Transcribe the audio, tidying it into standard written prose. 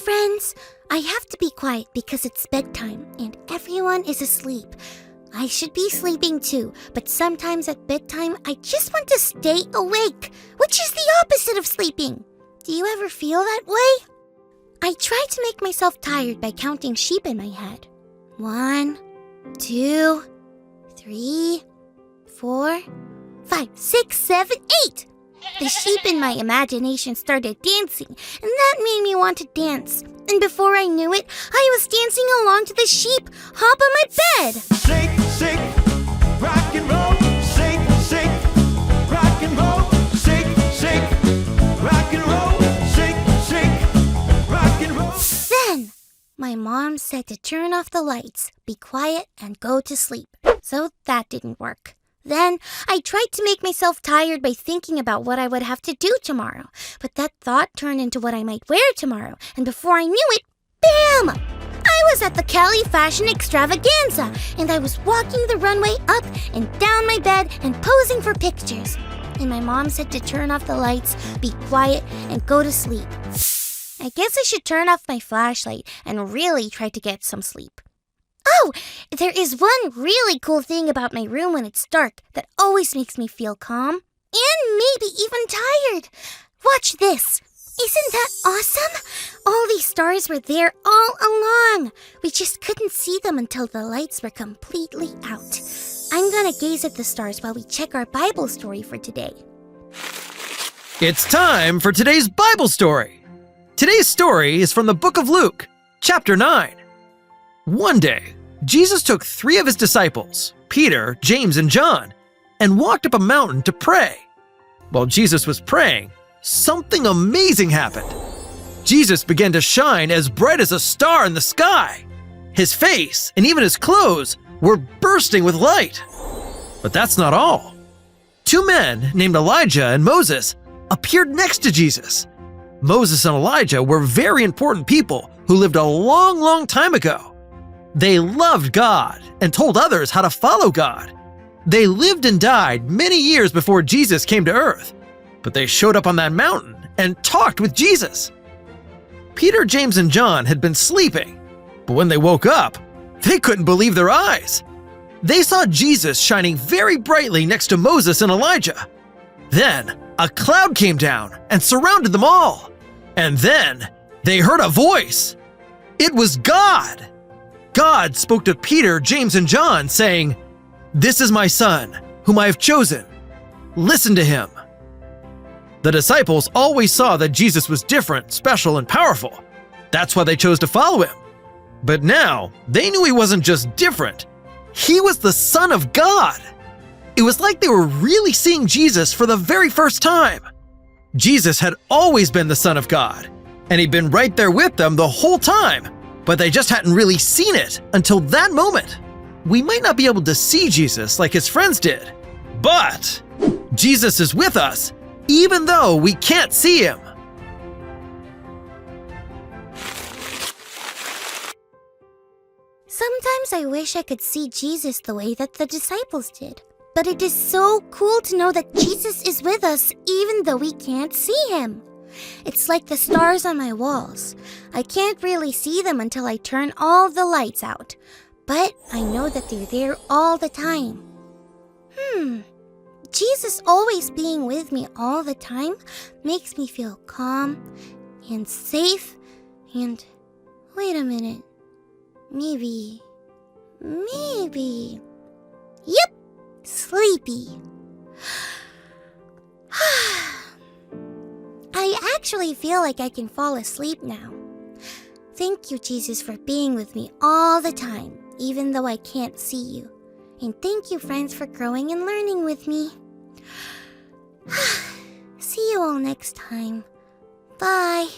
friends. I have to be quiet because it's bedtime and everyone is asleep. I should be sleeping too, but sometimes at bedtime I just want to stay awake, which is the opposite of sleeping. Do you ever feel that way? I try to make myself tired by counting sheep in my head. 1, 2, 3, 4, 5, 6, 7, 8. The sheep in my imagination started dancing, and that made me want to dance. And before I knew it, I was dancing along to the sheep hop on my bed. Shake, shake, rock and roll. Shake, shake, rock and roll. Shake, shake, rock and roll. Shake, shake, rock and roll. Then, my mom said to turn off the lights, be quiet, and go to sleep. So that didn't work. Then, I tried to make myself tired by thinking about what I would have to do tomorrow. But that thought turned into what I might wear tomorrow. And before I knew it, bam! I was at the Cali Fashion Extravaganza, and I was walking the runway up and down my bed and posing for pictures. And my mom said to turn off the lights, be quiet, and go to sleep. I guess I should turn off my flashlight and really try to get some sleep. Oh, there is one really cool thing about my room when it's dark that always makes me feel calm and maybe even tired. Watch this. Isn't that awesome? All these stars were there all along. We just couldn't see them until the lights were completely out. I'm gonna gaze at the stars while we check our Bible story for today. It's time for today's Bible story. Today's story is from the book of Luke, chapter 9. One day, Jesus took 3 of his disciples, Peter, James, and John, and walked up a mountain to pray. While Jesus was praying, something amazing happened. Jesus began to shine as bright as a star in the sky. His face and even his clothes were bursting with light. But that's not all. 2 men named Elijah and Moses appeared next to Jesus. Moses and Elijah were very important people who lived a long, long time ago. They loved God and told others how to follow God. They lived and died many years before Jesus came to earth, but they showed up on that mountain and talked with Jesus. Peter, James, and John had been sleeping, but when they woke up, they couldn't believe their eyes. They saw Jesus shining very brightly next to Moses and Elijah. Then a cloud came down and surrounded them all. And then they heard a voice. It was God. God spoke to Peter, James, and John, saying, "This is my son, whom I have chosen. Listen to him." The disciples always saw that Jesus was different, special, and powerful. That's why they chose to follow him. But now, they knew he wasn't just different. He was the Son of God. It was like they were really seeing Jesus for the very first time. Jesus had always been the Son of God, and he'd been right there with them the whole time. But they just hadn't really seen it until that moment. We might not be able to see Jesus like his friends did, but Jesus is with us even though we can't see him. Sometimes I wish I could see Jesus the way that the disciples did. But it is so cool to know that Jesus is with us even though we can't see him. It's like the stars on my walls. I can't really see them until I turn all the lights out. But I know that they're there all the time. Jesus always being with me all the time makes me feel calm and safe and... Wait a minute. Maybe... Yep! Sleepy. I actually feel like I can fall asleep now. Thank you, Jesus, for being with me all the time, even though I can't see you. And thank you, friends, for growing and learning with me. See you all next time. Bye.